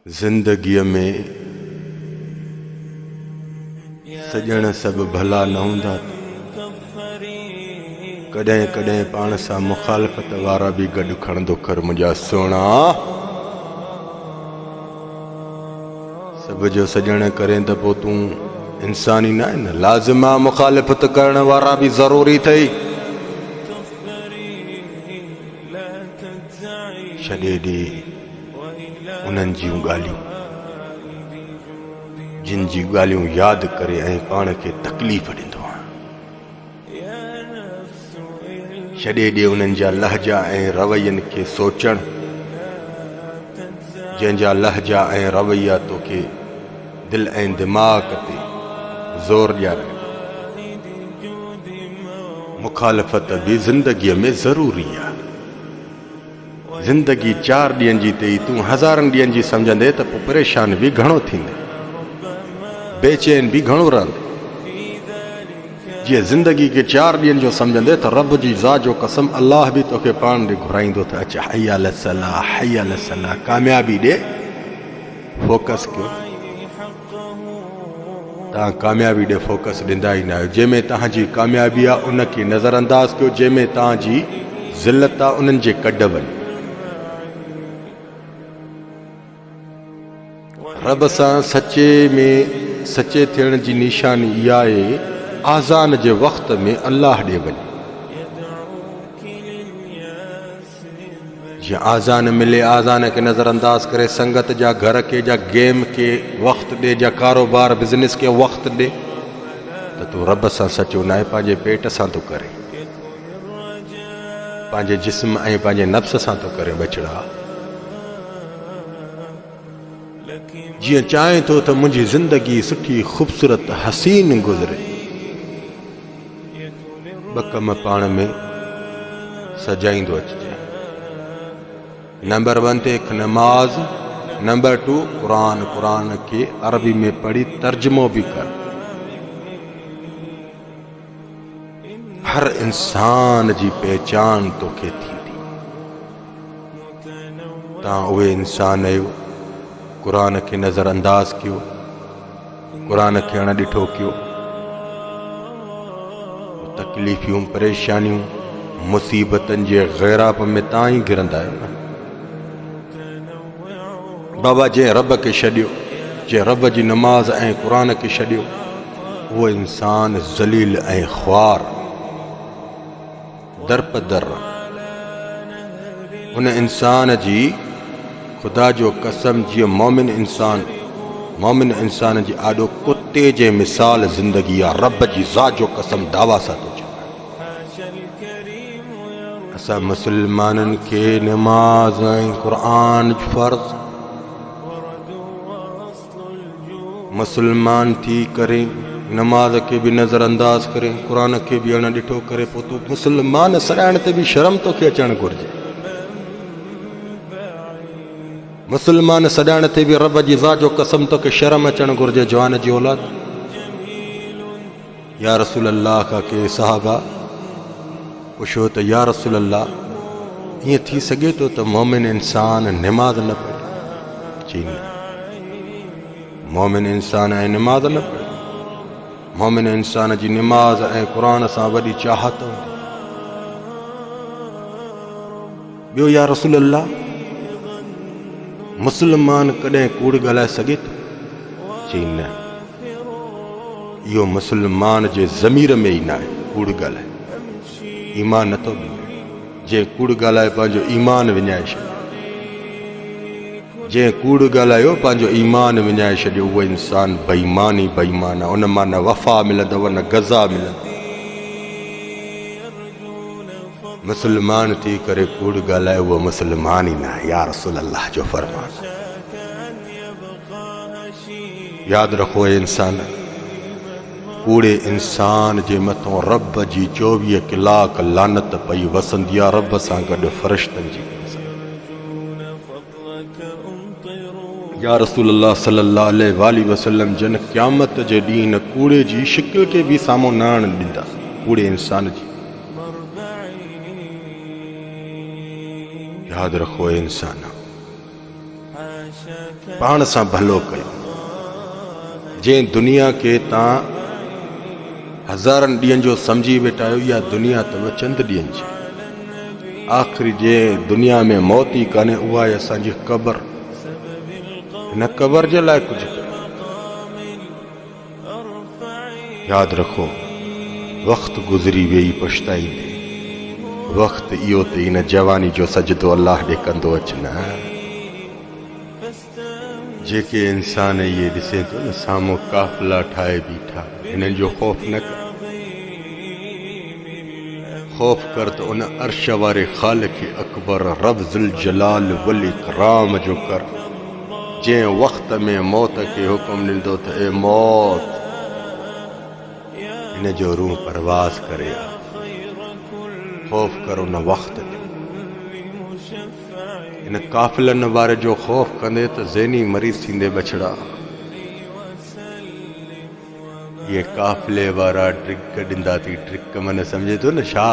जिंदगीअ में सजण सब भला न हूंदा कॾहिं कॾहिं पाण सां मुखालफ़त वारा भी गॾु खणंदो कर मुंहिंजा सोना। सब जो सजण करें त पोइ तूं इंसानी न आहे न, लाज़िमा मुखालफ़त करण वारा भी ज़रूरी थई। छॾे ॾे उन्हनि जूं ॻाल्हियूं जिन जी ॻाल्हियूं यादि करे ऐं पाण खे तकलीफ़ ॾींदो आहे। छॾे ॾे उन्हनि जा लहजा ऐं रवैयनि खे सोचण जंहिंजा लहजा ऐं रवैया तोखे दिल ऐं दिमाग़ ते ज़ोर ॾियारे। मुखालफ़त भी ज़िंदगीअ में ज़रूरी आहे। जिंदगी 4 ॾींहंनि जी अथई, तूं हज़ारनि ॾींहंनि जी सम्झंदे त पोइ परेशान भी घणो थींदे, बेचैन भी घणो रहंदे। जीअं ज़िंदगी के 4 ॾींहंनि जो सम्झंदे त रब जी ज़ात जो कसम अल्लाह भी तोखे पाण ॾे घुराईंदो त अच हय अल सलाह, हय अल सलाह, कामयाबी ॾे फोकस कयो। तव्हां कामयाबी ॾे फोकस ॾींदा ई न आहियो। जंहिंमें तव्हांजी कामयाबी आहे उनखे नज़रअंदाज़ कयो, जंहिंमें तव्हांजी ज़िल्लत आहे उन्हनि जे कढ वञो। रब सां सचे थियण जी निशानी इहा आहे, आज़ान जे वक़्त में अल्लाह ॾे वञ। जीअं आज़ान मिले आज़ान खे नज़रअंदाज करे संगत जा घर के जा गेम के वक़्त ॾे, जा कारोबार बिज़नेस के वक़्त ॾे, त तूं रब सां सचो न आहे, पंहिंजे पेट सां थो करे, पंहिंजे जिस्म ऐं पंहिंजे नफ्स सां थो करे। बचड़ा जीअं चाहे थो त मुंहिंजी ज़िंदगी सुठी ख़ूबसूरत हसीन गुज़रे, ॿ कम पाण में सजाईंदो अचिजे। नंबर 1 ते हिकु नमाज, नंबर 2 क़ुरान के अरबी में पढ़ी तर्जुमो भी कर। हर इंसान जी पहचान तोखे थींदी, तव्हां उहे इंसान आहियो क़ुरान खे नज़रअंदाज कयो, क़ुरान खे अणॾिठो कयो। तकलीफ़ियूं परेशानियूं मुसीबतनि जे ग़ैराब में तव्हां ई घिरंदा आहियो न। बाबा जंहिं रब खे छॾियो, जंहिं रब जी नमाज़ ऐं क़ुरान खे छॾियो, उहो इंसान ज़लील ऐं ख्वार दरपदर। उन इंसान जी खुदा जो कसम, जीअं मोमिन इंसान जी आॾो कुत्ते जे मिसाल ज़िंदगी आहे। रब जी ज़ात जो कसम दावा सां थो चवां। असां मुसलमाननि खे नमाज़ ऐं क़ुरान फ़र्ज़, मुसलमान थी करे नमाज के भी नज़रअंदाज करे, क़ुरान के भी अणॾिठो करे, पोइ तूं मुसलमान सॾाइण ते भी शर्म तोखे अचणु घुरिजे। मुसलमान सॾाइण ते भी रब जी ज़ात जो कसम तोखे शर्म अचणु घुरिजे। जवान जी औलाद, या रसूल अल्लाह खां के सहाबा पुछो त या रसूल अल्लाह, ईअं थी सघे थो त मोमिन इंसान नमाज़ न पढ़े? चई न, मोमिन इंसान ऐं नमाज़ न पढ़े। मोमिन इंसान जी नमाज़ ऐं क़ुरान सां वॾी चाहत हूंदी। ॿियो या रसूल अल्लाह, मुसलमान कॾहिं कूड़ ॻाल्हाए सघे थो? चई न, इहो मुसलमान जे ज़मीर में ई न आहे। कूड़ ॻाल्हाए ईमान नथो ॾिए। जंहिं कूड़ ॻाल्हाए पंहिंजो ईमान विञाए छॾियो, जंहिं कूड़ ॻाल्हायो पंहिंजो ईमान विञाए छॾियो, उहो इंसान बेईमान आहे। उन मां न वफ़ा मिलंदव न गज़ा मिलंदव। मुसलमान थी करे कूड़ ॻाल्हाए उहो मुसलमान ई न आहे। या रसूल अल्लाह जो फरमान। यादि रखो इंसान, कूड़े इंसान जे मथां रब जी 24 कलाक लानत पई वसंदी आहे, रब सां गॾु फ़रिश्तनि जी। या रसूल अल्लाह सल्लल्लाहु अलैहि वसल्लम जन क़यामत जे ॾींहुं न कूड़े जी शिकिल के भी साम्हूं न आणण ॾींदा, कूड़े इंसान जी। यादि रखो इंसान, पाण सां भलो कयो। जंहिं दुनिया के तां हज़ारनि ॾींहंनि जो समझी वेठा आहियो, इहा दुनिया अथव चंद ॾींहंनि जी। आख़िरी जे दुनिया में मौत ई कान्हे, उहा आहे असांजी क़बर। हिन क़बर जे लाइ कुझु कयो। यादि रखो, वक़्तु गुज़री वेई पछताईंदे, वक़्तु इहो त हिन जवानी जो सजदो अल्लाह ॾे कंदो अच न। जेके इंसान इहे ॾिसे थो न, साम्हूं काफ़िला ठाहे बीठा, हिननि जो ख़ौफ़ न कर। ख़ौफ़ कर त उन अर्श वारे ख़ालिक़ अकबर रब ज़ुल जलाल वल इकराम जो कर, जंहिं वक़्त में मौत खे हुकुम ॾींदो त ए मौत, हिन जो रूह परवाज़ करे आ। ख़ौफ़ कर उन वक़्त जो। इन काफ़िलनि वारे जो ख़ौफ़ कंदे त ज़हनी मरीज़ थींदे बछड़ा। ये काफ़िले वारा ट्रिक ॾींदा थी, ट्रिक मन सम्झे थो न छा?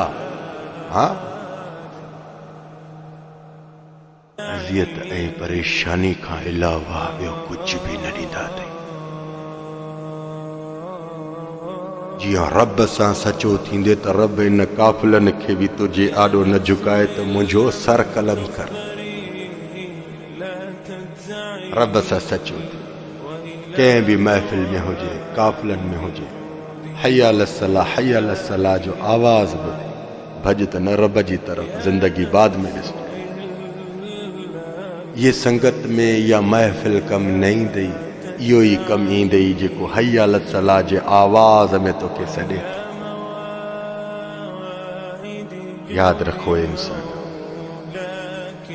हाँ, अज़ियत ऐं परेशानी खां अलावा ॿियो कुझु बि न ॾींदा अथई। जियां रब सां सचो थींदे त रब इन काफ़िलनि खे बि तुंहिंजे आॾो न झुकाए त मुंहिंजो सर कलम कर। रब सां सचो थी, कंहिं बि महफ़िल में हुजे, काफ़िलनि में हुजे, हय्या अलस्सलाह हय्या अलस्सलाह जो आवाज़ ॿुधे, भॼ त न रब जी तरफ़, ज़िंदगी बाद में ॾिस। ये संगत में या महफ़िल कम न ईंदई, इहो ई कम ईंदई जेको हय्या अलस्सलाह जे आवाज़ में तोखे सॾे। यादि रखो इंसान,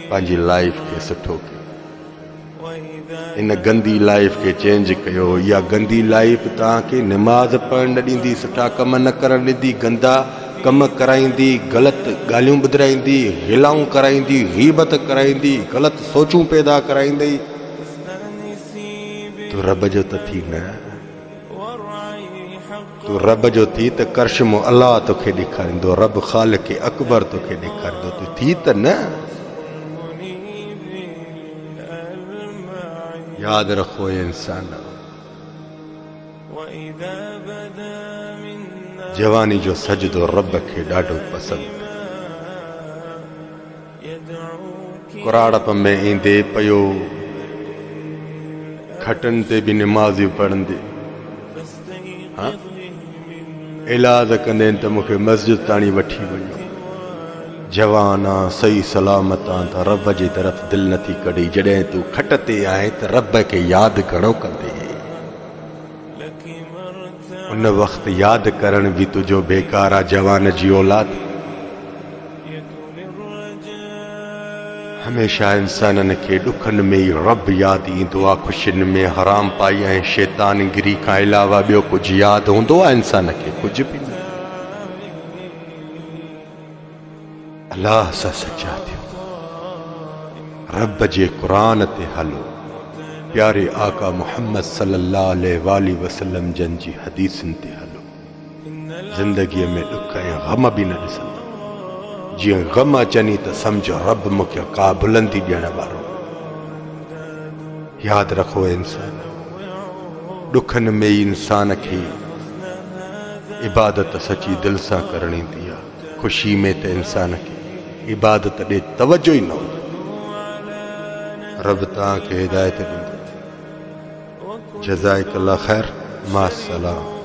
पंहिंजी लाइफ खे सुठो कयो, इन गंदी लाइफ खे चेंज कयो। इहा गंदी लाइफ तव्हांखे निमाज़ पढ़ण न ॾींदी, सुठा कम न करण ॾींदी, गंदा कम कराईंदी, ग़लति ॻाल्हियूं ॿुधाईंदी, गिलाऊं कराईंदी, ग़ीबत कराईंदी, ग़लति सोचूं पैदा कराईंदी। तूं रब जो त थी न, तूं रब जो थी त करशमो अल्लाह तोखे ॾेखारींदो, रब ख़ालिक़ अकबर तोखे ॾेखारींदो। तूं थी त न। यादि रखो इंसान, जवानी जो सजदो रब खे ॾाढो पसंदि। कुराड़प में ईंदे पियो, खटनि ते बि निमाज़ियूं पढ़ंदे, हाँ, इलाज कंदे त मूंखे मस्जिद ताणी वठी वञो। जवाना सही सलामत आ त रब जी तरफ़ दिलि नथी कढी। जॾहिं तूं खट ते आहे त रब खे यादि घणो कंदे, उन वक़्तु यादि करण बि तुंहिंजो बेकार आहे। जवान जी औलाद हमेशा इंसाननि खे ॾुखनि में ई रब यादि ईंदो आहे, ख़ुशियुनि में हराम पाई ऐं शैतानगिरी खां अलावा ॿियो कुझु यादि हूंदो आहे इंसान खे? कुझु बि न। अल्लाह सां सचा थियो, रब जे क़ुरान ते हलो, प्यारे आका मोहम्मद सल्लल्लाहु अलैहि वसल्लम जन जी हदीसनि ते हलो। ज़िंदगीअ में ॾुख ऐं ग़म बि न ॾिसंदा। जीअं ग़म अचनी त सम्झो रब मूंखे का बुलंदी ॾियण वारो। यादि रखो इंसान, ॾुखनि में ई इंसान खे इबादत सची दिलि सां करणी ईंदी आहे। ख़ुशी में त इंसान खे इबादत ॾे तवजो ई न हूंदो। रब तव्हांखे हिदायत ॾींदो। जज़ाकल्लाह ख़ैर, मा सलाम।